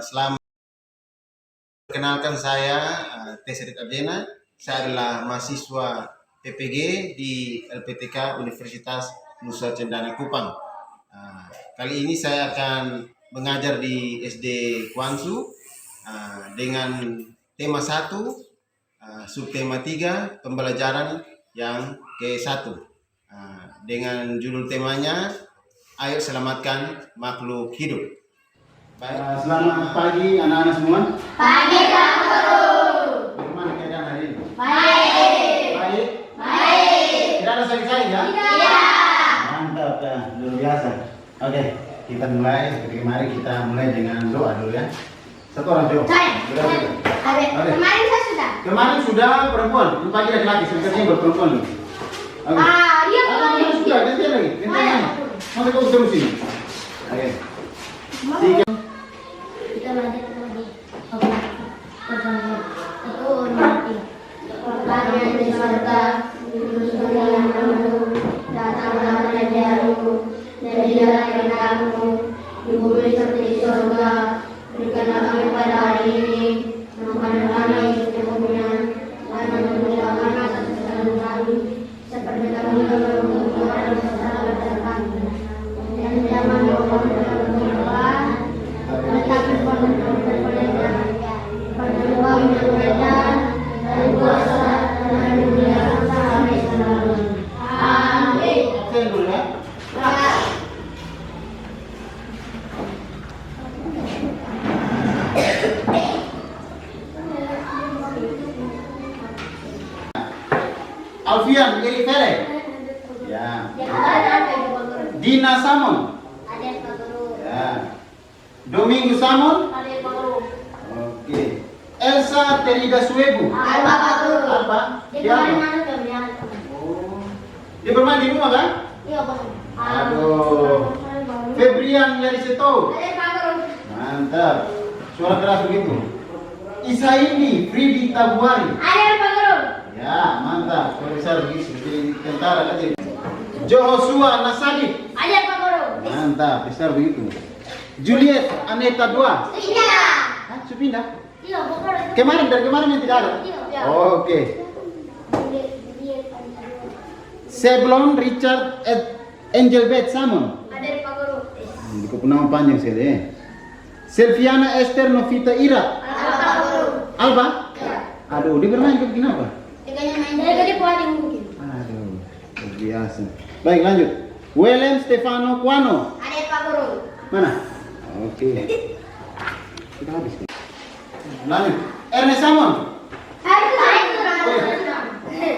Selamat perkenalkan saya Tesrit Abdena. Saya adalah mahasiswa PPG di LPTK Universitas Nusa Cendana Kupang. Kali ini saya akan mengajar di SD Kuansu dengan tema 1, subtema 3, pembelajaran yang ke-1. Dengan judul temanya, ayo selamatkan makhluk hidup. Baik, selamat pagi anak-anak semua. Pagi Pak Guru. Bagaimana keadaan hari ini? Baik. Baik. Baik. Tidak ada sakit-sakit ya? Iya. Mantap ya, luar biasa. Oke, kita mulai seperti kemarin, kita mulai dengan doa dulu ya. Satu orang jawab. Saya. Sudah. Oke. Kemarin saya sudah. Kemarin sudah perempuan, ini pagi laki-laki, sebenarnya berperempuan nih. Oke. Iya kemarin. Sudah, gantian lagi. Gantian lagi. Nanti kau terus sini. Oke. Tiga. Kita lanjut lagi. Oke. Aku mati. Bapa yang di surga, diberikan namamu, datanglah kerajaanmu, jadilah kehendakmu di bumi seperti di surga. Berikanlah kami pada hari ini makanan kami yang secukupnya, dan mengampuni kami atas kesalahan kami, seperti kami mengampuni kepada kesalahan kami. Dan jangan membawa kami ke dalam kegelapan, tetapi berikanlah kami kemuliaan dan kuasa dan dunia sampai selamanya. Amin. Saya dulu ya. Alfian Erifere. Ya. Dina Samon. Ada Pak Guru. Ya. Domingo Samon. Ada Pak Guru. Oke. Elsa Terida Suebu. Apa Pak Guru? Apa? Di Dia apa? mana kemuliaan? Oh. Dia bermain di rumah kan? Iya Pak Guru. Aduh. Febrian Yariseto. Ada Pak Guru. Mantap. Suara keras begitu. Isaini Fridi Tabuari. Ada Pak Guru. Ya, mantap. Suara besar begitu seperti tentara kan. Joshua Nasadi. Ada Pak Guru. Mantap, besar begitu. Juliet Aneta Dua. Iya. Hah, Supindah? Iya Pak Guru. Kemarin dari kemarin yang tidak ada. Iya. Oke. Seblon Richard Engelbert Samon. Ada Pak Guru. Buku nama panjang sekali ya. Selviana Esther Novita Ira. Ada Pak Guru. Alba? Iya. Aduh, dia bermain ke kenapa? Teganya main dari paling mungkin. Aduh, luar biasa. Baik, lanjut. William Stefano Kuano. Ada Pak Guru. Mana? Oke. Kita habis. Lanjut. Ernest Samon.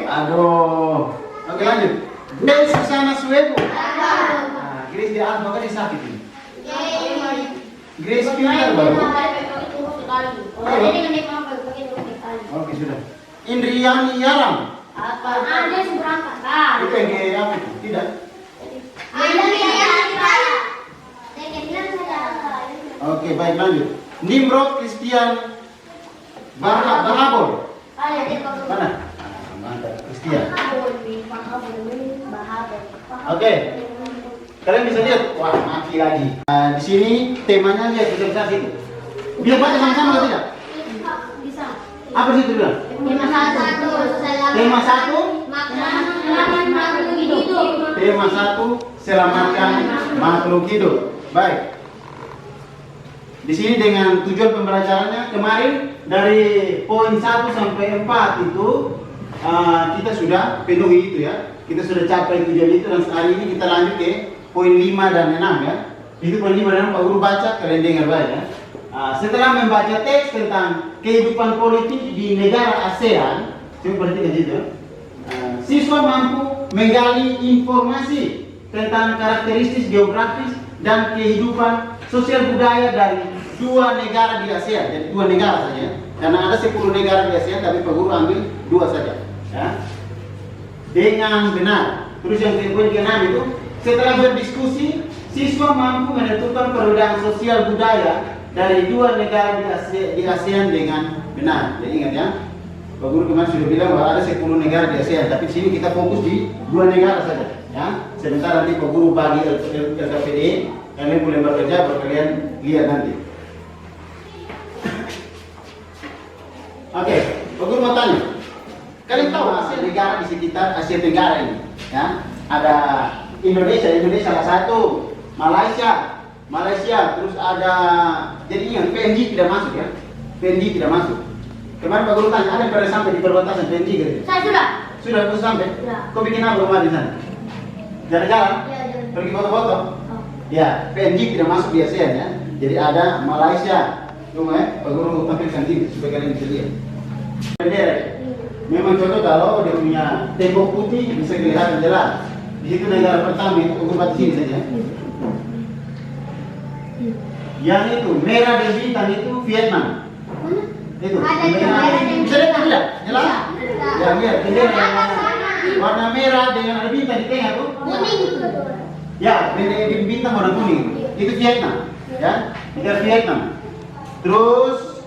Aduh. Oke, lanjut. Grace Susana Suebu. Nah, Grace dia apa kan dia sakit ini? Grace Pintar baru. Oke, sudah. Indriani Yaram. Ada seberangkat. Itu yang kayak apa itu? Tidak. Oke, baik, lanjut. Nimrod Christian Bahabor. Mana? Mantap, Christian. Oke. Kalian bisa lihat, wah mati lagi. Di sini temanya lihat bisa situ. Bisa baca sama-sama atau tidak? Bisa. Apa sih itu bilang? Tema 1. Tema 1, selamatkan makhluk hidup. Baik. Di sini dengan tujuan pembelajarannya kemarin dari poin 1 sampai 4 itu kita sudah penuhi itu ya. Kita sudah capai tujuan itu dan hari ini kita lanjut ke poin 5 dan 6 ya. Itu poin 5 dan 6 Pak Guru baca, kalian dengar baik ya. Setelah membaca teks tentang kehidupan politik di negara ASEAN, coba perhatikan itu. Siswa mampu menggali informasi tentang karakteristik geografis dan kehidupan sosial budaya dari 2 negara di ASEAN. Jadi 2 negara saja. Karena ada 10 negara di ASEAN, tapi Pak Guru ambil 2 saja. Ya. Dengan benar. Terus yang poin ke-6 itu, setelah berdiskusi, siswa mampu menentukan perbedaan sosial budaya dari 2 negara di ASEAN dengan benar. Jadi ingat ya, Pak Guru kemarin sudah bilang bahwa ada 10 negara di ASEAN, tapi sini kita fokus di 2 negara saja. Ya, sebentar nanti Pak Guru bagi LKPD, kalian boleh bekerja, kalian lihat nanti. Oke, Pak Guru mau tanya. Kalian tahu Asia negara di sekitar Asia Tenggara ini, ya? Ada Indonesia salah satu, Malaysia, terus ada jadi yang PNG tidak masuk ya, PNG tidak masuk. Kemarin Pak Guru tanya, ada yang pernah sampai di perbatasan PNG gitu? Saya sudah. Sudah terus sampai? Ya. Kau bikin apa rumah di sana? Jalan-jalan? Ya, jalan. Pergi foto-foto? Oh. Ya, PNG tidak masuk di ASEAN ya. Jadi ada Malaysia. Tunggu ya, Pak Guru tampilkan sini supaya kalian bisa lihat. Bendera. Memang contoh kalau dia punya tembok putih bisa kelihatan jelas. Di situ negara pertama itu Pak Guru di sini saja. Yang itu merah dan bintang itu Vietnam. Mana? Itu. Ada yang merah dan Bisa lihat bintang. tidak? Jelas? Bisa. Ya, lihat bendera yang Sana. warna merah dengan ada bintang di tengah tuh. Kuning itu. Ya, bendera di bintang warna kuning. Itu Vietnam. Ya, negara Vietnam. Terus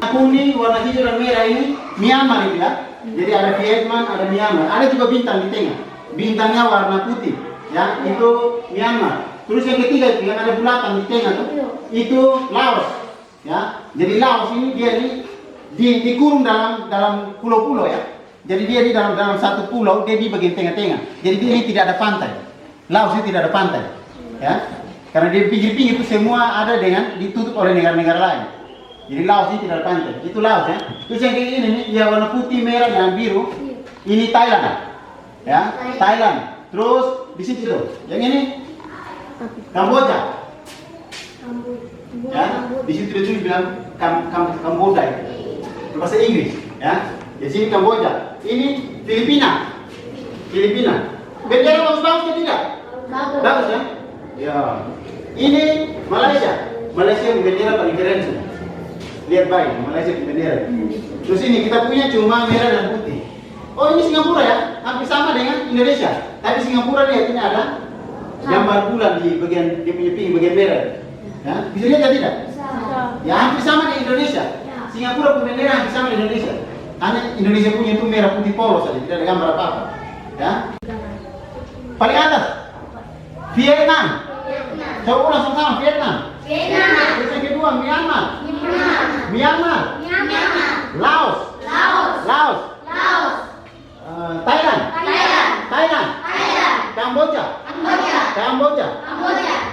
kuning, warna hijau dan merah ini Myanmar itu ya. Jadi ada Vietnam, ada Myanmar. Ada juga bintang di tengah. Bintangnya warna putih. Ya, itu Myanmar. Terus yang ketiga itu yang ada bulatan di tengah tuh, itu Laos. Ya, jadi Laos ini dia ini dikurung dalam pulau-pulau ya. Jadi dia di dalam satu pulau, dia di bagian tengah-tengah. Jadi dia ini tidak ada pantai. Laos ini tidak ada pantai. Ya. Karena di pinggir-pinggir itu semua ada dengan ditutup oleh negara-negara lain. Jadi Laos ini tidak ada pantai. Itu Laos ya. Terus yang kayak ini nih, ya warna putih, merah dan biru. Ini Thailand. Ya, Thailand. Terus di situ tuh. Yang ini Kamboja. Ya, di situ dia tulis bilang Kamboja itu bahasa Inggris. Ya, di sini Kamboja. Ini Filipina. Bendera bagus-bagus kan tidak? Bagus ya? Ya. Ini Malaysia. Malaysia bendera paling keren sih. Lihat baik, Malaysia bendera. Terus ini kita punya cuma merah dan putih. Oh ini Singapura ya, hampir sama dengan Indonesia. Tapi Singapura lihat ini ada gambar bulan di bagian dia punya pinggir bagian merah. Ya, bisa lihat tidak? Ya hampir sama dengan Indonesia. Singapura punya bendera hampir sama dengan Indonesia. Hanya Indonesia punya itu merah putih polos saja, tidak ada gambar apa-apa. Ya. Paling atas Vietnam. Coba ulang sama Vietnam. Terus yang kedua Myanmar. Laos. Thailand. Kamboja.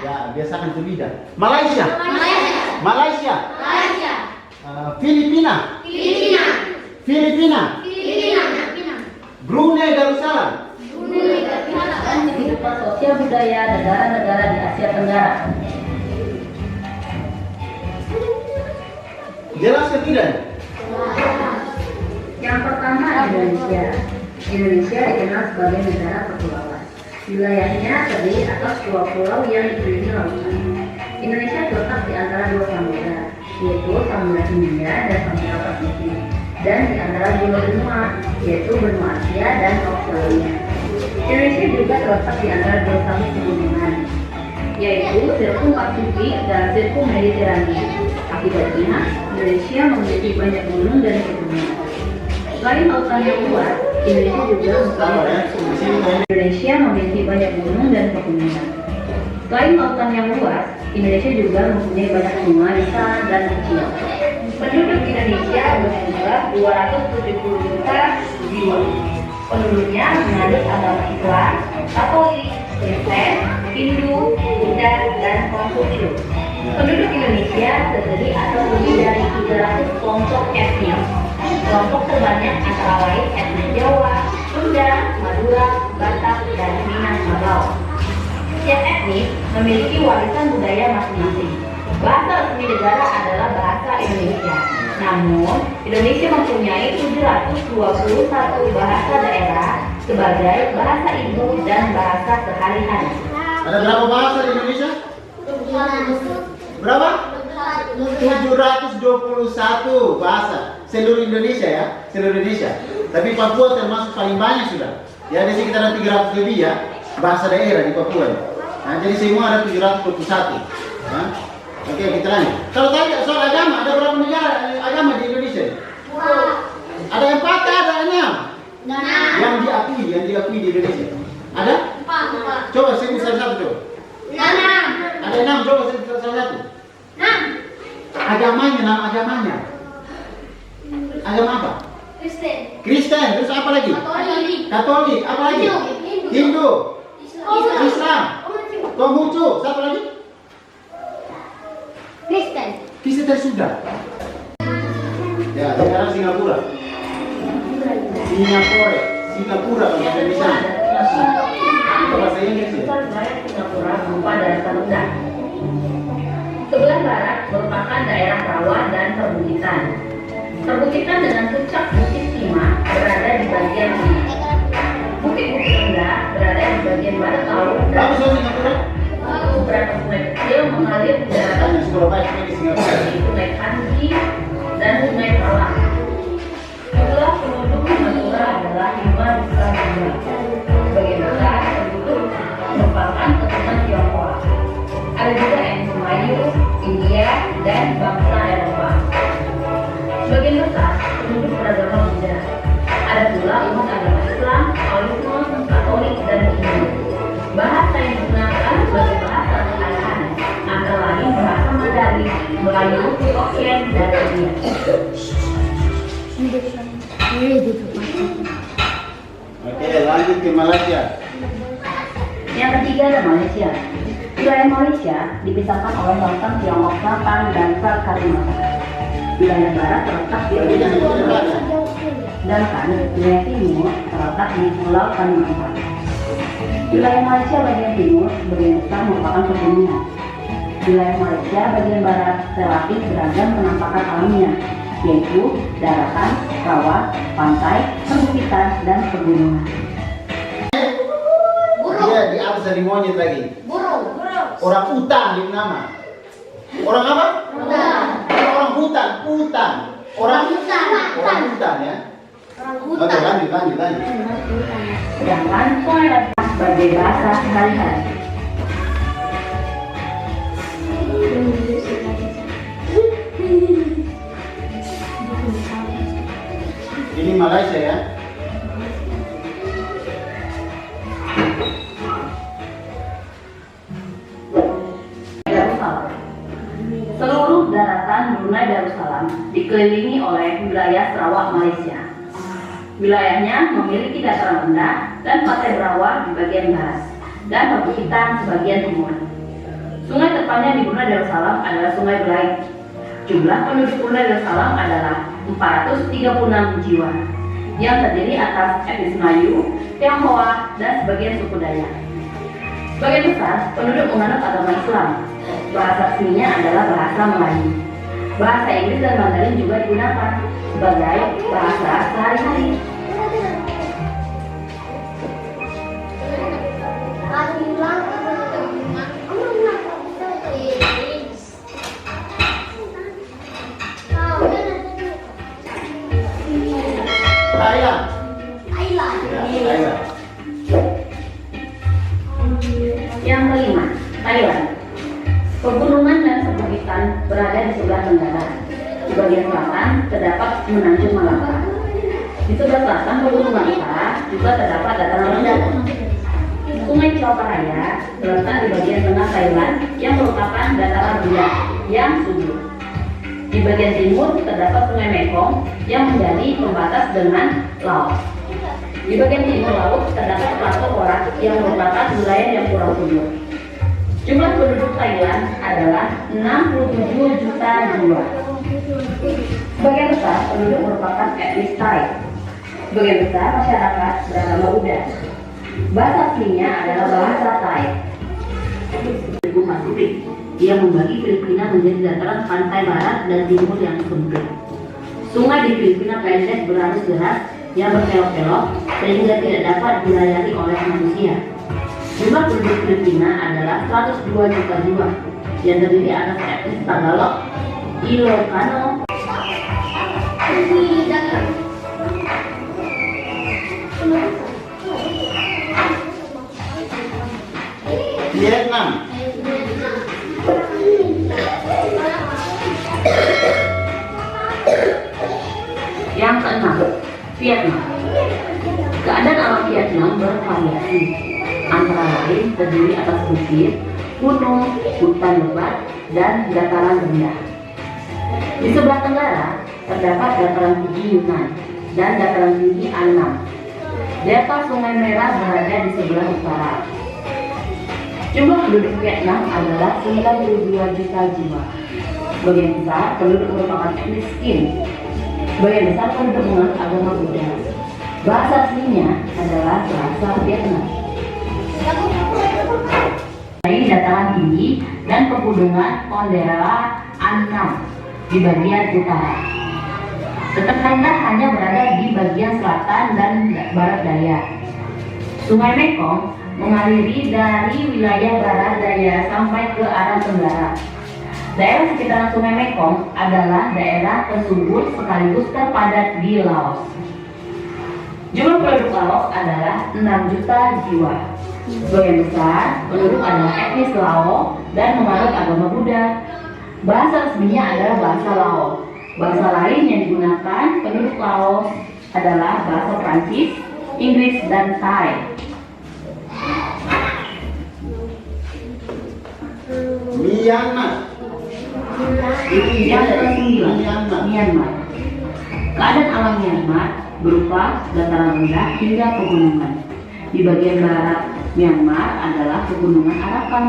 Ya, biasakan itu lidah. Malaysia. Filipina. Brunei Darussalam. Kehidupan sosial budaya negara-negara di Asia Tenggara. Jelas ke tidak? Yang pertama Indonesia. Indonesia dikenal sebagai negara kepulauan. Wilayahnya terdiri atas dua pulau yang dikelilingi lautan. Indonesia terletak di antara dua samudra, yaitu Samudra Hindia dan Samudra Pasifik, dan di antara dua benua, yaitu benua Asia dan Australia. Indonesia juga terletak di antara dua samudra pegunungan, yaitu Sirkum Pasifik dan Sirkum Mediterania. Akibatnya, Indonesia memiliki banyak gunung dan pegunungan. Selain lautan yang luas, Indonesia memiliki banyak gunung dan pegunungan. Selain lautan yang luas, Indonesia juga mempunyai banyak sungai besar dan kecil. Penduduk Indonesia berjumlah 270 juta jiwa. Penduduknya menganut agama Islam, Katolik, Kristen, Hindu, Buddha, dan Konfusius. Penduduk Indonesia terdiri atas lebih dari 300 kelompok etnis. Kelompok terbanyak antara lain etnis Jawa, Sunda, Madura, Batak, dan Minangkabau. Setiap etnis memiliki warisan budaya masing-masing. Bahasa resmi negara adalah bahasa Indonesia. Namun, Indonesia mempunyai 721 bahasa daerah sebagai bahasa ibu dan bahasa sehari-hari. Ada berapa bahasa di Indonesia? Berapa? 721 bahasa seluruh Indonesia ya, seluruh Indonesia. Tapi Papua termasuk paling banyak sudah. Ya, ada sekitar 300 lebih ya bahasa daerah di Papua. Nah, jadi semua ada 721. Ya. Oke, kita lanjut. Kalau tanya soal agama, ada berapa negara agama di Indonesia? Ada 4, ada 6. Yang diakui di Indonesia. Ada? Coba sebut salah satu coba. Ada 6, coba sebut salah satu. Agamanya, nama agamanya. Agama apa? Kristen. Kristen. Terus apa lagi? Katolik. Katolik. Apa lagi? Hindu. Islam. Konghucu. Satu lagi? Kristen. Kristen sudah. Ya, sekarang Singapura. Singapura bahasa Indonesia. Itu bahasa Inggris ya? Pusat wilayah Singapura berupa daratan rendah. Sebelah barat merupakan daerah rawa dan perbukitan. Perbukitan dengan puncak Bukit Timah berada di bagian timur. Bukit-bukit rendah berada di bagian barat laut dan Bagus ya Singapura? beberapa sungai kecil mengalir di daratan Sekolah baik di Singapura. seperti Sungai Kanji dan Sungai Palang. Jumlah penduduk Madura adalah 5 juta jiwa. Sebagian besar penduduk merupakan keturunan Tionghoa. Ada juga etnis Melayu, India, dan bangsa Eropa. Sebagian besar penduduk beragama Buddha. Ada pula umat agama Islam, Katolik, Katolik, dan Hindu. Bahasa yang digunakan sebagai bahasa sehari-hari antara lain bahasa Mandarin, Melayu, Hokkien, dan India. Oke, lanjut ke Malaysia. Yang ketiga ada Malaysia. Wilayah Malaysia dipisahkan oleh lautan Tiongkok Selatan dan Selat Kalimantan. Wilayah barat terletak di bagian Malaysia, sedangkan wilayah timur terletak di Pulau Kalimantan. Wilayah Malaysia bagian timur sebagian besar merupakan pegunungan. Wilayah Malaysia bagian barat relatif beragam penampakan alamnya, yaitu daratan, rawa, pantai, perbukitan, dan pegunungan. Dia di atas dari monyet lagi. Burung. Orang hutan di nama. Orang apa? Orang hutan. Orang hutan ya. Oke, lanjut. Sedangkan Sungai Ladang sebagai bahasa sehari-hari. Ini Malaysia ya. Darussalam. Seluruh daratan Brunei Darussalam dikelilingi oleh wilayah Sarawak, Malaysia. Wilayahnya memiliki dataran rendah dan pantai berawa di bagian barat dan perbukitan sebagian timur. Sungai terpanjang di Brunei Darussalam adalah Sungai Belait. Jumlah penduduk Brunei Darussalam adalah 436 jiwa yang terdiri atas etnis Melayu, Tionghoa, dan sebagian suku Dayak. Sebagian besar penduduk menganut agama Islam. Bahasa resminya adalah bahasa Melayu. Bahasa Inggris dan Mandarin juga digunakan sebagai bahasa sehari-hari. Thailand. Ya, Thailand. Yang kelima, Thailand. Pegunungan dan perbukitan berada di sebelah tenggara. Di bagian selatan terdapat Semenanjung Malaka. Di sebelah selatan pegunungan utara juga terdapat dataran rendah. Sungai Chao Phraya terletak di bagian tengah Thailand yang merupakan dataran rendah yang subur. Di bagian timur terdapat Sungai Mekong yang menjadi pembatas dengan laut. Di bagian timur laut terdapat Plato Korat yang merupakan wilayah yang kurang subur. Jumlah penduduk Thailand adalah 67 juta jiwa. Sebagian besar penduduk merupakan etnis Thai. Sebagian besar masyarakat beragama Buddha. Bahasa aslinya adalah bahasa Thai. Ibu Pasifik yang membagi Filipina menjadi dataran pantai barat dan timur yang sempit. Sungai di Filipina pendek berarus deras yang berkelok-kelok sehingga tidak dapat dilayari oleh manusia. Jumlah penduduk Filipina adalah 102 juta jiwa yang terdiri atas etnis Tagalog, Ilocano, Vietnam. Yang keenam, Vietnam. Keadaan alam Vietnam bervariasi, antara lain terdiri atas bukit, gunung, hutan lebat, dan dataran rendah. Di sebelah tenggara terdapat dataran tinggi Yunan dan dataran tinggi Annam. Delta Sungai Merah berada di sebelah utara. Jumlah penduduk Vietnam adalah 92 juta jiwa. Sebagian besar penduduk merupakan etnis Kim. Sebagian besar penduduk menganut agama Buddha. Bahasa aslinya adalah bahasa Vietnam. Dari dataran tinggi dan pegunungan Kondera Annam di bagian utara. Tetangga hanya berada di bagian selatan dan barat daya. Sungai Mekong mengaliri dari wilayah barat daya sampai ke arah tenggara. Daerah sekitaran Sungai Mekong adalah daerah tersebut sekaligus terpadat di Laos. Jumlah penduduk Laos adalah 6 juta jiwa. Sebagian besar penduduk adalah etnis Lao dan menganut agama Buddha. Bahasa resminya adalah bahasa Lao. Bahasa lain yang digunakan penduduk Laos adalah bahasa Prancis, Inggris, dan Thai. Myanmar. Yang ke-9, Myanmar. Keadaan alam Myanmar berupa dataran rendah hingga pegunungan. Di bagian barat Myanmar adalah pegunungan Arakan.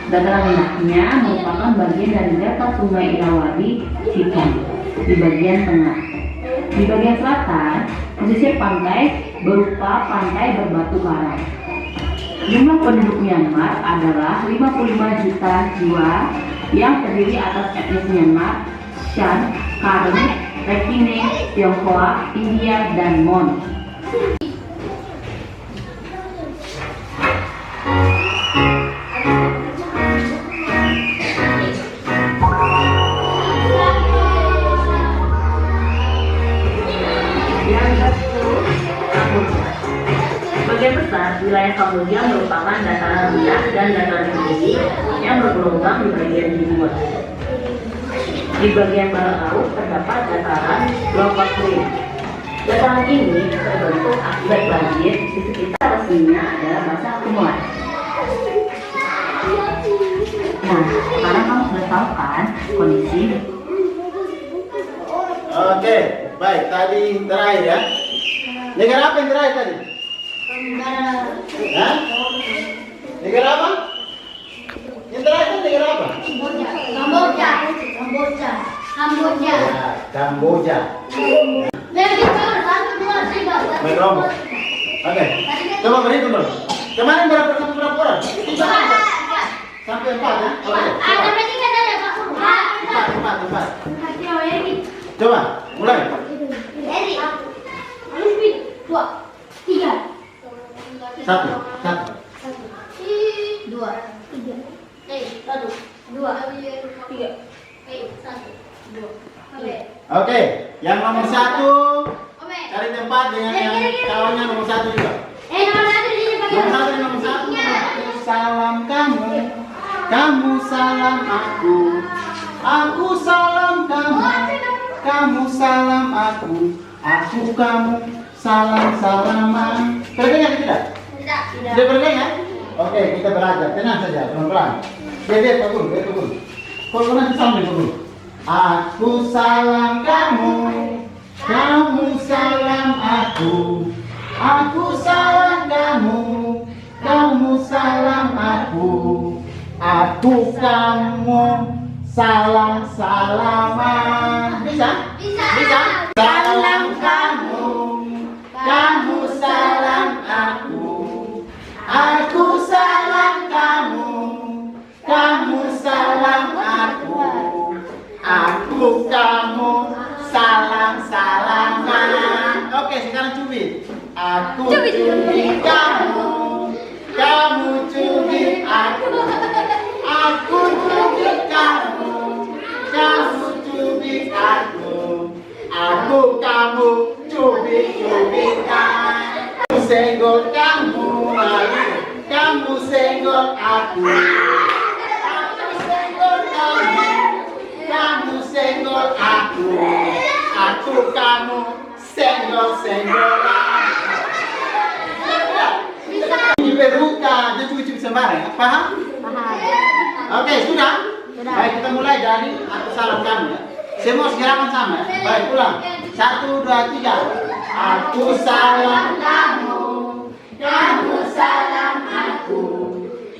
Dataran rendahnya merupakan bagian dari delta Sungai Irrawaddy Sikkim di bagian tengah. Di bagian selatan, pesisir pantai berupa pantai berbatu karang. Jumlah penduduk Myanmar adalah 55 juta jiwa yang terdiri atas etnis Myanmar, Shan, Karen, Rakhine, Tionghoa, India, dan Mon. Sebagian besar wilayah Kamboja merupakan dataran rendah dan dataran tinggi yang bergelombang di bagian timur. Di bagian barat laut terdapat dataran Lombok Kering. Dataran ini terbentuk akibat banjir di sekitar resminya adalah bahasa Khmer. Nah, sekarang kamu sudah tahu kan kondisi. Oke, baik. Tadi terakhir ya. Negara apa yang terakhir tadi? Hah? Negara apa? Yang terakhir itu negara apa? Kamboja. Ya, Kamboja. Dari tahun 1, 2, 3. Baik, Romo. Oke. Coba berhitung dulu. Kemarin berapa orang? 3 sampai 4 ya? Oke. Ada berarti kan ada Pak. 4. Eri. Coba, mulai. Eri. Alvin. 2, 3. 1. 2, 3. 1, 2, 3. 1, 2. Oke, yang nomor 1 cari tempat dengan yang kawannya nomor 1 juga. Nomor 1 di sini pakai. Nomor 1. Aku salam kamu, kamu salam aku. Aku salam kamu, kamu salam aku. Aku kamu salam-salaman. Berdengar tidak? Tidak. Tidak berdengar? Oke, kita belajar. Tenang saja, pelan-pelan. Biar Pak Guru, biar Pak Guru. Kalau nanti sambil Pak Guru. Aku salam kamu, kamu salam aku. Aku salam kamu, kamu salam aku. Aku kamu salam-salaman. Bisa? Bisa? Salam kamu, kamu salam aku. Aku salam kamu, kamu salam aku. Aku kamu salam-salaman. Oke, sekarang cubit. Aku cubit kamu, kamu cubit aku. Aku cubit kamu, kamu cubit aku. Aku kamu cubit-cubitan. Aku senggol kamu, kamu senggol aku. Aku senggol kamu, kamu senggol aku. Aku kamu senggol-senggolan. Ini beruka, dia cubit-cubit sembarang. Paham? Paham. Oke, sudah? Sudah. Baik, kita mulai dari aku salam kamu ya. Semua gerakan sama ya? Baik, ulang. 1, 2, 3. Aku salam kamu, kamu salam aku.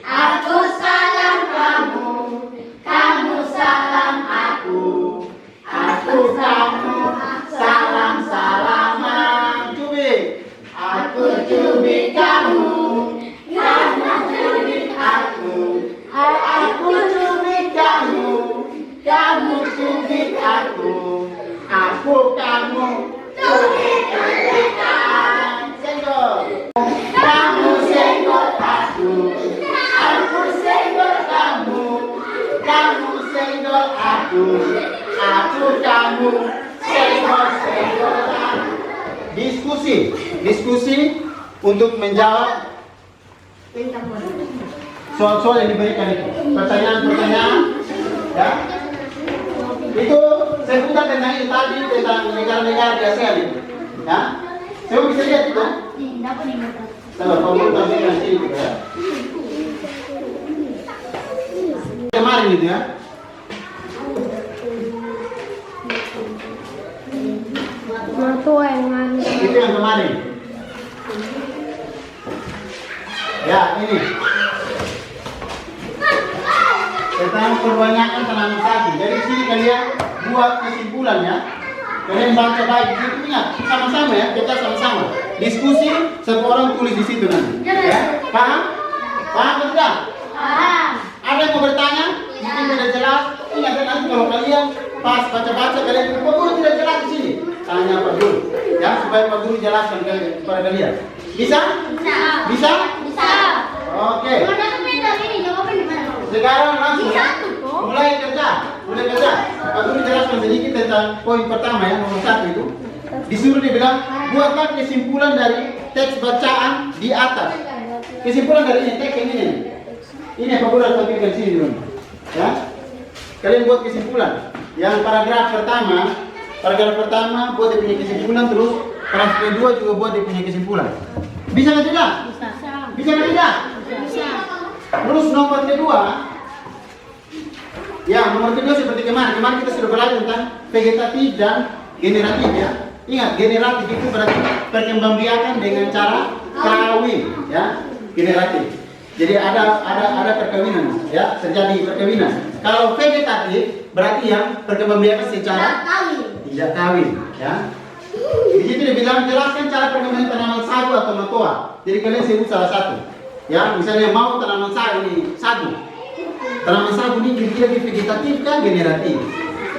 Aku salam kamu, kamu salam aku. Aku kamu salam-salaman. Cubit. Aku cubit kamu, kamu cubit aku. Aku cubit kamu, kamu cubit aku. Aku kamu cubit-cubitan. Senggol. Kamu senggol aku, aku senggol kamu. Kamu senggol aku, aku kamu senggol aku. Diskusi untuk menjawab soal-soal yang diberikan itu. Pertanyaan-pertanyaan, ya. Itu seputar tentang itu tadi, tentang negara-negara di ASEAN itu, ya. Saya bisa lihat itu. Coba kamu tampilkan sini juga ya. Kemarin itu ya. Itu yang kemarin. Ya, ini. Tentang perbanyakan tanaman sagu. Jadi di sini kalian buat kesimpulan ya. Kalian baca baik. Itu ingat sama-sama ya. Kita sama-sama. Diskusi, satu orang tulis di situ nanti. Ya, paham? Paham atau tidak? Paham. Ada yang mau bertanya? Mungkin tidak jelas. Ingat nanti kalau kalian pas baca-baca kalian Pak Guru tidak jelas di sini. Tanya Pak Guru, ya supaya Pak Guru jelaskan kepada kalian. Bisa? Bisa. Bisa? Bisa. Oke. Ini jawaban di mana? Sekarang langsung ya. Satu, kok. Mulai kerja. Pak Guru jelaskan sedikit tentang poin pertama ya, nomor 1 itu. Disuruh dibilang buatlah kesimpulan dari teks bacaan di atas. Kesimpulan dari ini teks ini. Ini Pak Guru tampilkan sini dulu. Ya. Kalian buat kesimpulan. Yang paragraf pertama buat dia punya kesimpulan, terus paragraf kedua juga buat dia punya kesimpulan. Bisa nggak tidak? Bisa. Bisa nggak tidak? Bisa. Terus nomor kedua, ya nomor kedua seperti kemarin kita sudah belajar tentang vegetatif dan generatif ya. Ingat generatif itu berarti perkembangbiakan dengan cara kawin ya, generatif. Jadi ada perkawinan ya, terjadi perkawinan. Kalau vegetatif berarti yang perkembangbiakan secara tidak kawin ya. Di situ dibilang jelaskan cara perkembangan tanaman sagu atau matoa. Jadi kalian sebut salah satu. Ya, misalnya mau tanaman sagu ini sagu. Tanaman sagu ini kira-kira vegetatif kan generatif.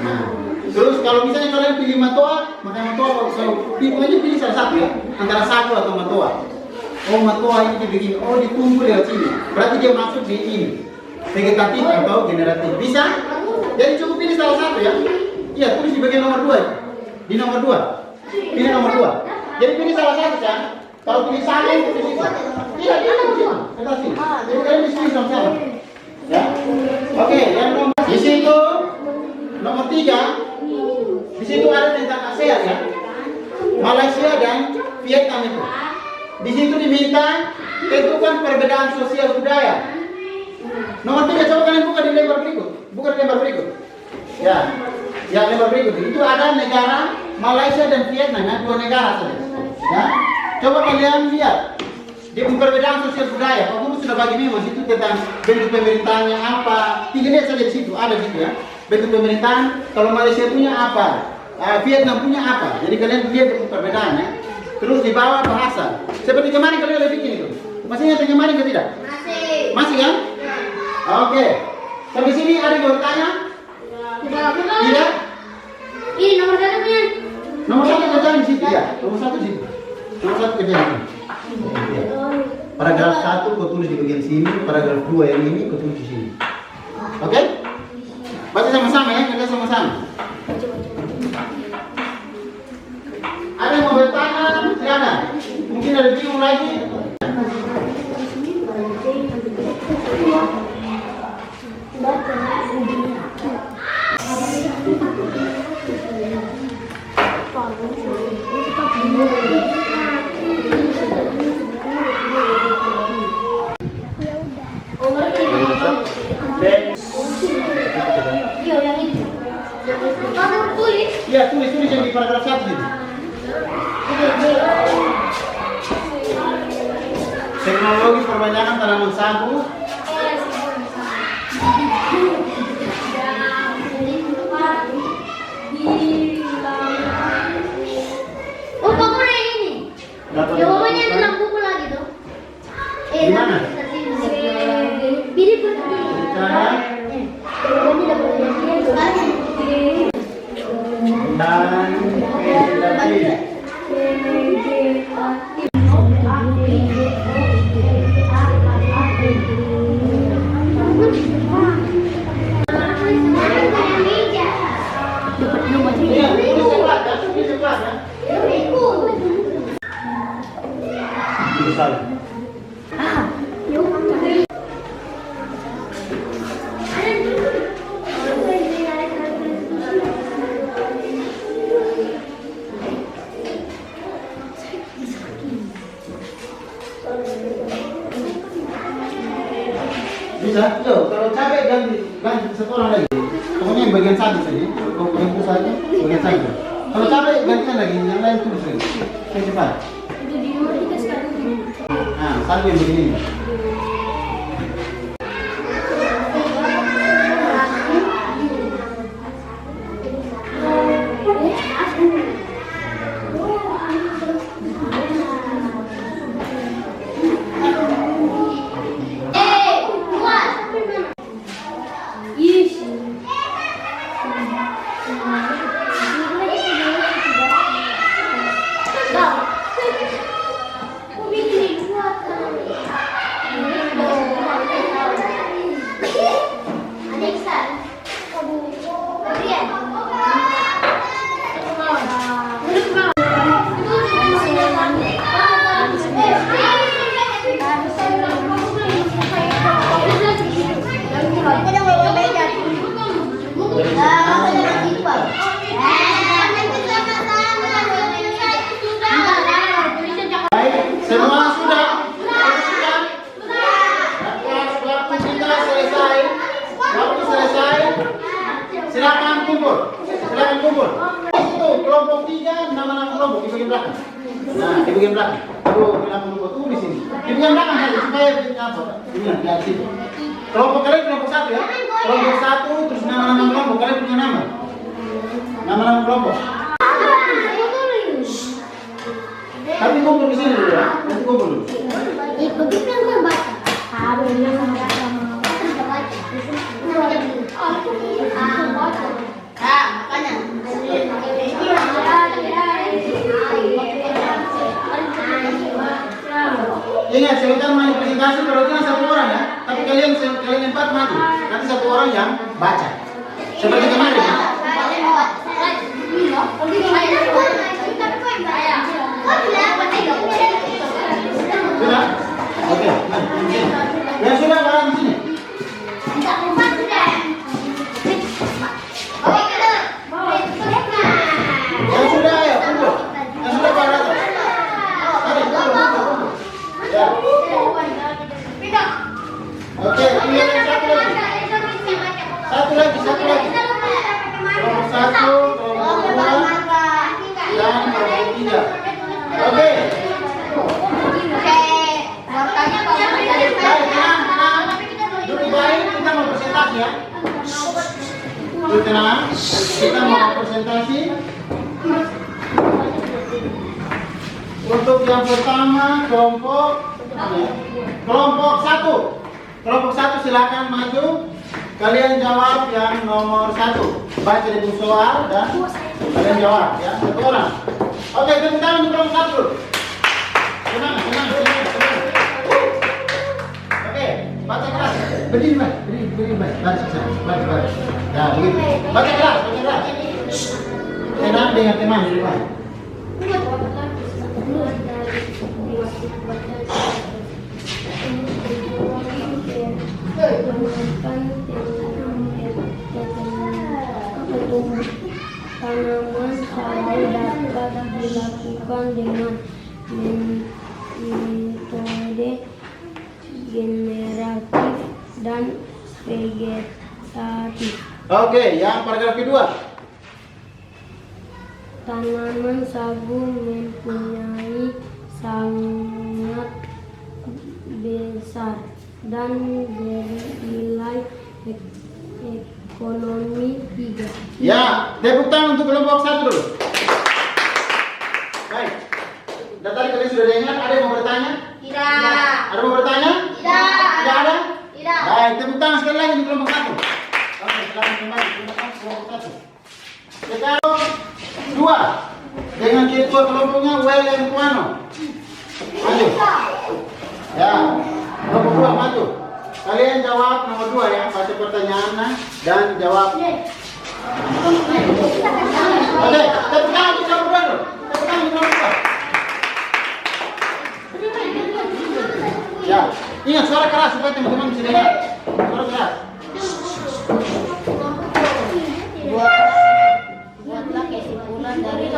Nah, terus kalau misalnya kalian pilih matoa, maka matoa kalau pilih salah satu ya, antara sagu atau matoa. Oh matoa ini dibikin, oh ditunggu lewat sini. Berarti dia masuk di ini, vegetatif atau generatif. Bisa? Jadi cukup pilih salah satu ya. Iya, tulis di bagian nomor 2. Di nomor 2. Pilih nomor 2. Jadi pilih salah satu kan. Kalau pilih sagu, pilih sini. Iya, pilih sini. Kita sini. Jadi kalian di sini sama-sama. Ya. Oke, yang nomor di situ nomor 3. Di situ ada tentang ASEAN ya. Malaysia dan Vietnam itu. Di situ diminta tentukan perbedaan sosial budaya. Nomor 3 coba kalian buka di lembar berikut. Buka di lembar berikut. Ya, lembar berikut. Itu ada negara Malaysia dan Vietnam ya, 2 negara saja. Ya, coba kalian lihat di perbedaan sosial budaya. Pak Guru sudah bagi memo situ tentang bentuk pemerintahannya apa. 3 lihat saja di situ, ada di situ ya. Bentuk pemerintahan. Kalau Malaysia punya apa, Vietnam punya apa. Jadi kalian lihat perbedaannya. Terus di bawah bahasa. Seperti kemarin kalian udah bikin itu. Masih ingat kemarin ke tidak? Masih. Masih kan? Oke. Sampai sini ada yang mau bertanya? Tidak? Ini nomor 1 punya. Nomor 1 kerjaan di situ ya. Nomor 1 di situ. Nomor 1 kerjaan. Ya. Paragraf 1 kau tulis di bagian sini, paragraf 2 yang ini kau tulis di sini. Oke? Baca sama-sama ya, kerja sama-sama. Ada yang mau bertanya? Silakan. Mungkin ada bingung lagi. tulis yang di paragraf 1 ini. Teknologi perbanyakan tanaman sagu. Oh, pokoknya ini. Jawabannya dalam buku lagi tuh. Di mana? Pilih berdiri. Dan vegetatif. Iya, tulis sebelah, tulis sebelah ya. Itu salah. Bisa, yo, kalau capek ganti satu orang lagi. Pokoknya yang bagian satu saja. Kalau yang pusatnya bagian satu. Kalau capek gantian lagi, yang lain tulis lagi. Cepat. Nah, satu yang begini. Semua sudah? Waktu kita selesai. Waktu selesai. Silakan kumpul. Itu kelompok 3, nama-nama kelompok di bagian belakang. Nah, di bagian belakang. Aduh, bilang kelompok tuh di sini. Di bagian belakang saja supaya apa? Ini di situ. Kelompok kalian kelompok 1 ya. Kelompok 1 terus nama-nama kelompok kalian punya nama. Nama-nama kelompok. Tapi kumpul di sini dulu ya. Nanti kumpul dulu. Ingat, sebentar main presentasi kalau cuma satu orang ya. Tapi kalian 4 maju. Nanti satu orang yang baca. Seperti kemarin ya. Sudah? Oke. Ya sudah, kalian di sini. Ya sudah, ayo kumpul. Ya sudah, Pak Rato. Ayo, kumpul. Ya. Oke, pilih yang satu lagi. Satu lagi. Kelompok 1, kelompok 2, dan kelompok 3. Oke. Duduk baik, kita mau presentasi ya. Duduk tenang, kita mau presentasi. Untuk yang pertama kelompok 1. Kelompok 1 silakan maju. Kalian jawab yang nomor 1. Baca di buku soal dan kalian jawab ya, satu orang. Oke, tepuk tangan untuk kelompok 1 dulu. Tenang. Oke, baca keras. Berdiri baik. Baris. Ya, begitu. Baca keras. Tenang dengan teman di depan. Tanaman selalu dapat dilakukan dengan metode generatif dan vegetatif. Oke, yang paragraf kedua. Tanaman sagu mempunyai sangat besar dan bernilai ekonomi tinggi. Ya, tepuk tangan untuk kelompok 1 dulu. Baik. Dan tadi kalian sudah dengar, ada yang mau bertanya? Tidak. Ada mau bertanya? Tidak. Tidak ada? Tidak. Baik, tepuk tangan sekali lagi untuk kelompok 1. Oke, selamat kembali. Terima kasih kelompok 1. Sekarang 2 dengan ketua kelompoknya William Kuano. Maju. Ya, kelompok 2 maju. Kalian jawab nomor 2 ya, baca pertanyaannya dan jawab. Oke, tepuk tangan untuk kelompok 2 dulu. Tepuk tangan untuk kelompok 2. Ya, ingat suara keras supaya teman-teman bisa dengar. Suara keras. Buatlah kesimpulan dari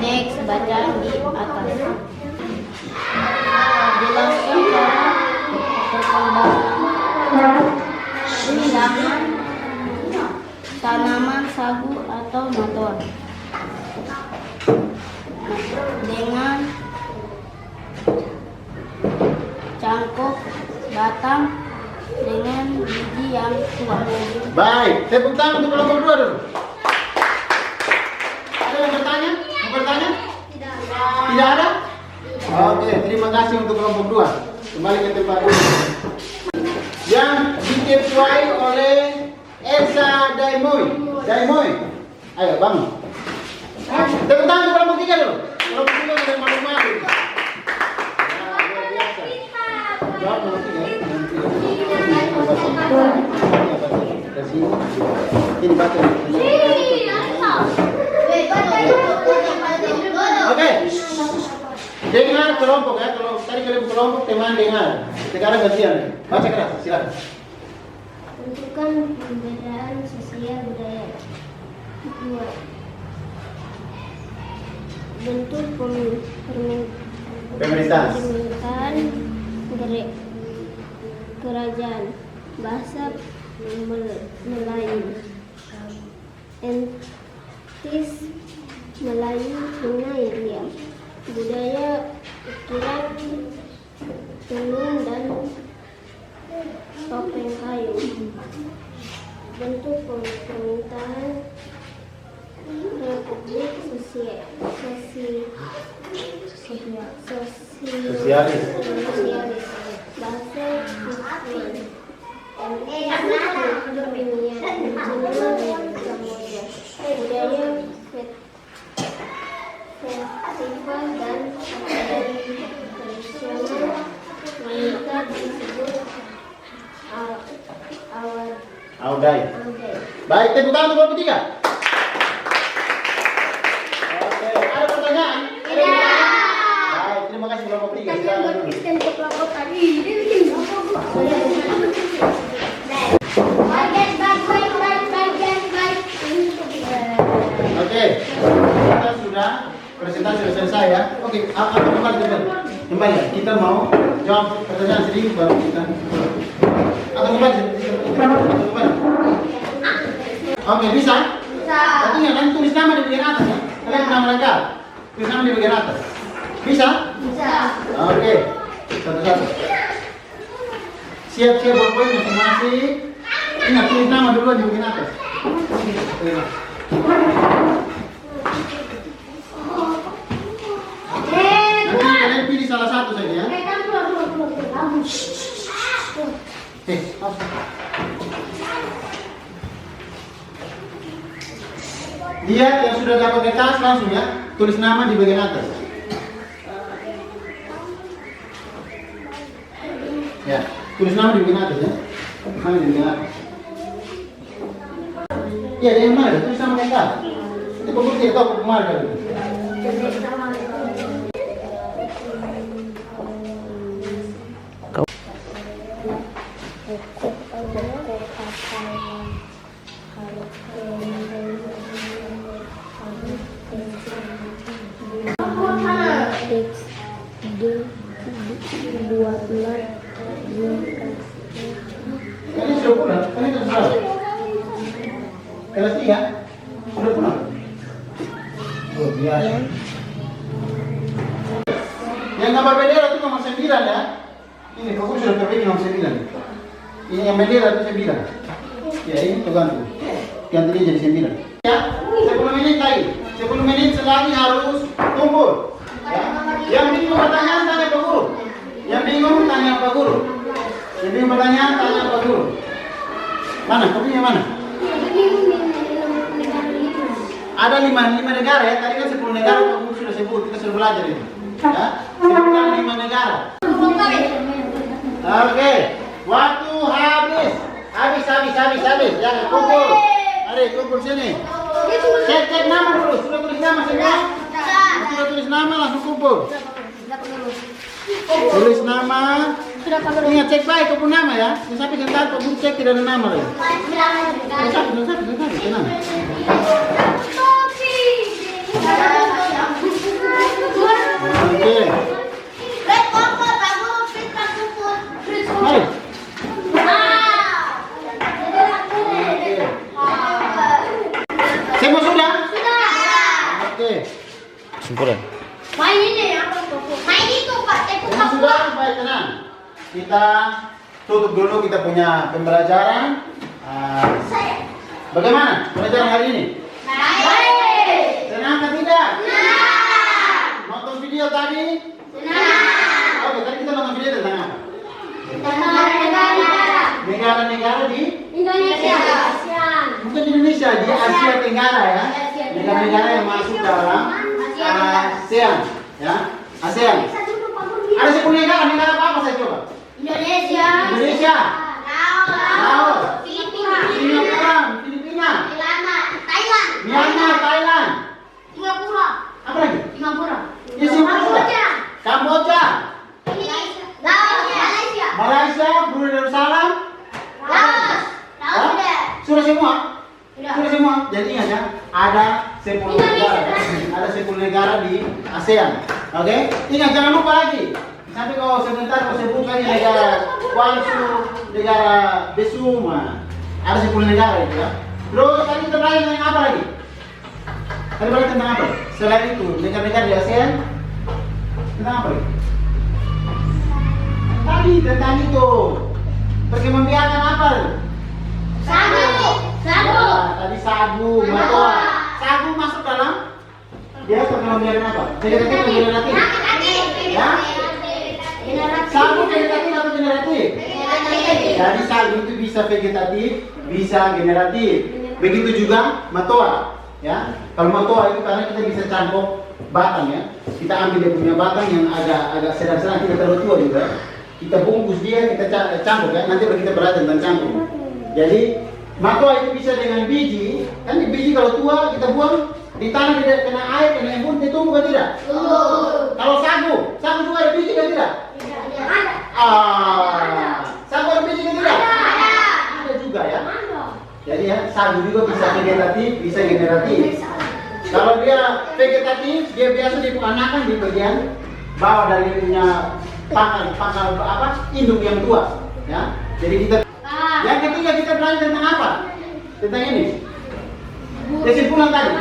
teks bacaan di atas. Jelaskan cara perkembangan tanaman sagu atau maton dengan cangkok batang dengan biji yang tua. Baik, tepuk tangan untuk kelompok 2 dulu. Ada yang bertanya? Mau bertanya? Tidak ada? Oke, terima kasih untuk kelompok 2. Kembali ke tempat dulu. Yang diketuai oleh Elsa Daimoy. Daimoy, ayo bangun. Tepuk tangan untuk kelompok 3 dulu. Kelompok 3 sudah malu-malu. Nah, luar biasa. Jawab nomor 3 ya. Ini baca. Oke. Dengar kelompok ya. Kalau tadi kalian kelompok teman dengar. Sekarang gantian. Baca keras. Silakan. Tentukan perbedaan sosial budaya. 2. Bentuk Pemerintahan. Kerajaan. Bahasa Melayu. Etnis Melayu Sungai Liam. Budaya ukiran tenun dan topeng kayu. Bentuk pemerintahan Republik Sosialis. Bahasa Dunia budaya festival dan tradisional wanita disebut Audai. Baik, tepuk tangan untuk kelompok 3. Oke, ada pertanyaan? Baik, terima kasih kelompok 3. Silakan dulu. Oke, kita sudah presentasi sudah selesai ya. Oke, kembali. Kita mau jawab pertanyaan sedikit baru kita. Atau kembali. Oke, bisa? Bisa. Tapi ingat, tulis nama di bagian atas ya. Kalian nama lengkap. Tulis nama di bagian atas. Bisa? Bisa. Oke, satu-satu. Siap-siap poin masing-masing. Ingat, tulis nama dulu di bagian atas. Nanti kalian pilih salah satu saja ya. Lihat yang sudah dapat kertas langsung ya. Tulis nama di bagian atas. Ya, tulis nama di bagian atas ya. Nama di bagian atas. Iya, yang mana? Tulis nama kertas. Nanti pemburu tidak tahu kemana kan. Kalian sudah pulang? Kalian sudah pulang? Kelas 3? Sudah pulang? Oh, biasa. Yang gambar bendera itu nomor 9 ya. Ini pokoknya sudah terpilih nomor 9. Ini yang bendera itu 9. Ya ini tuh ganti. Gantinya jadi 9. Ya, 10 menit lagi. 10 menit selagi harus kumpul. Ya. Yang bingung pertanyaan tanya Pak Guru. Yang bingung tanya Pak Guru. Yang bingung pertanyaan tanya Pak Guru. Mana? Kopinya mana? Ada 5 negara ya. Tadi kan 10 negara Pak Guru sudah sebut. Kita sudah belajar itu. Ya. Sebutkan 5 negara. Oke. Waktu habis. Habis. Jangan kumpul. Mari kumpul sini. Cek nama dulu. Sudah tulis nama semua? Sudah tulis nama langsung kumpul. Tulis nama. Ingat cek baik kumpul nama ya. Sampai gentar Pak Guru cek tidak ada nama lagi. Satu, tenang. Oke. Mari. Semua sudah? Oke. Kesimpulan. Main ini apa? Main itu Pak. Semua sudah? Baik, tenang. Kita tutup dulu kita punya pembelajaran. Bagaimana pembelajaran hari ini? Baik. Senang atau tidak? Nonton video tadi? Oke, tadi kita nonton video tentang apa? Negara-negara di Indonesia. bukan di Indonesia, di Asia Tenggara ya. Negara-negara yang masuk dalam ASEAN ya. ASEAN. Ada 10 negara apa saya coba? Indonesia. Laos. Filipina. Filipina. Thailand. Myanmar, Thailand. Singapura. Apa lagi? Singapura. Ya, Singapura. Kamboja. Malaysia, Brunei Darussalam. Sudah semua? Sudah semua. Jadi ingat ya, ada 10 negara. Ada 10 negara di ASEAN. Oke? Ingat jangan lupa lagi. Sampai kalau sebentar kau sebut lagi negara Guangzhou, negara Besuma. Ada 10 negara itu ya. Terus tadi kita belajar tentang apa lagi? Tadi belajar tentang apa? Selain itu, negara-negara di ASEAN tentang apa lagi? Tadi tentang itu perkembangbiakan apa? Sagu. Tadi sagu, matoa. Sagu masuk dalam dia perkembangbiakan apa? Vegetatif atau generatif? Ya? Sagu vegetatif atau generatif? Jadi sagu itu bisa vegetatif, bisa generatif. Begitu juga matoa. Ya, kalau matoa itu karena kita bisa campur batang ya. Kita ambil dia punya batang yang agak sedang-sedang, tidak terlalu tua juga. Kita bungkus dia, kita campur ya. Nanti kita belajar tentang campur. Jadi matoa itu bisa dengan biji. Kan biji kalau tua kita buang di tanah, tidak kena air, kena embun, dia tumbuh kan tidak? Kalau sagu juga ada biji kan tidak? Sagu ada biji kan tidak? Ada juga ya. Jadi ya, sagu juga bisa vegetatif, bisa generatif. Kalau dia vegetatif, dia biasa dianakan di bagian bawah dari punya pangkal apa? Induk yang tua. Ya. Jadi kita yang ketiga kita belajar tentang apa? Tentang ini. Kesimpulan tadi.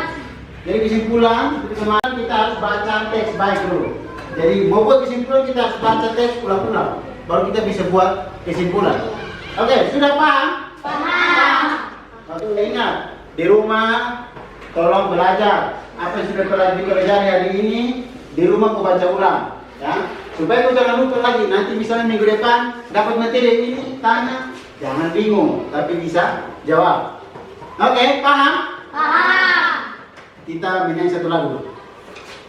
Jadi kesimpulan seperti kemarin kita harus baca teks baik dulu. Jadi mau buat kesimpulan kita harus baca teks ulang-ulang. Baru kita bisa buat kesimpulan. Oke, sudah paham? Paham. Oke, ingat di rumah tolong belajar apa yang sudah telah dipelajari hari ini. Di rumah kau baca ulang, ya. Supaya kau jangan lupa lagi. Nanti misalnya minggu depan dapat materi ini tanya, jangan bingung, tapi bisa jawab. Oke, paham? Paham. Kita menyanyi satu lagu.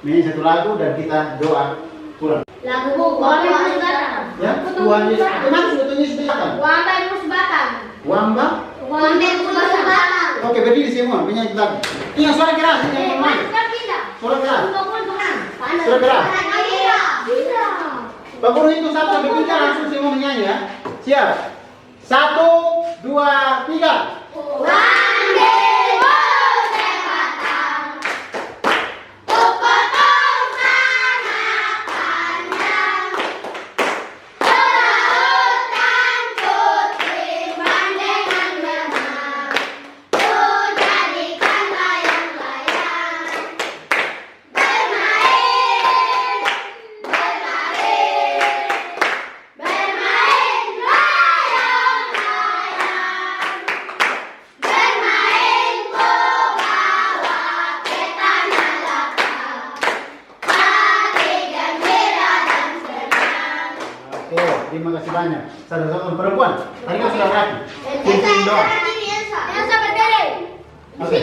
Menyanyi satu lagu dan kita doa pulang. Lagu Tuhan Yesus datang. Ya, Tuhan Yesus. Kemana sudah Tuhan Yesus datang? Wamba Yesus datang. Wamba. Wamba Yesus datang. Oke, berdiri semua menyanyi lagu. Ingat suara keras, yang main. Suara keras. Suara keras. Pak Guru itu 1 sampai 3 langsung semua menyanyi ya. Siap. 1, 2, 3. Terima kasih banyak. Saudara-saudara perempuan, tadi kan sudah rapi. Pimpin doa. Elsa berdiri. Oke.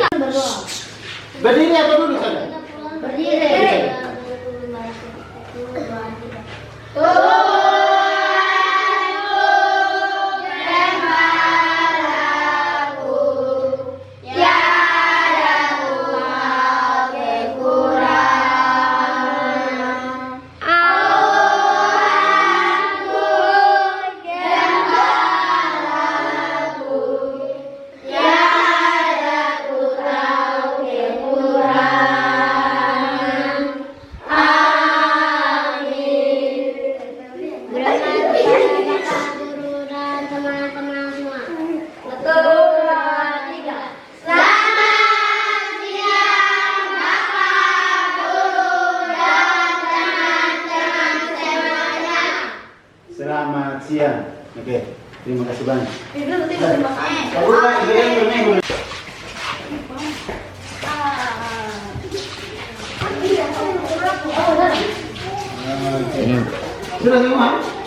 Berdiri atau duduk saja? Berdiri. Selamat siang. Oke, terima kasih banyak. Terima kasih. Kamu lagi berminggu. Sudah semua?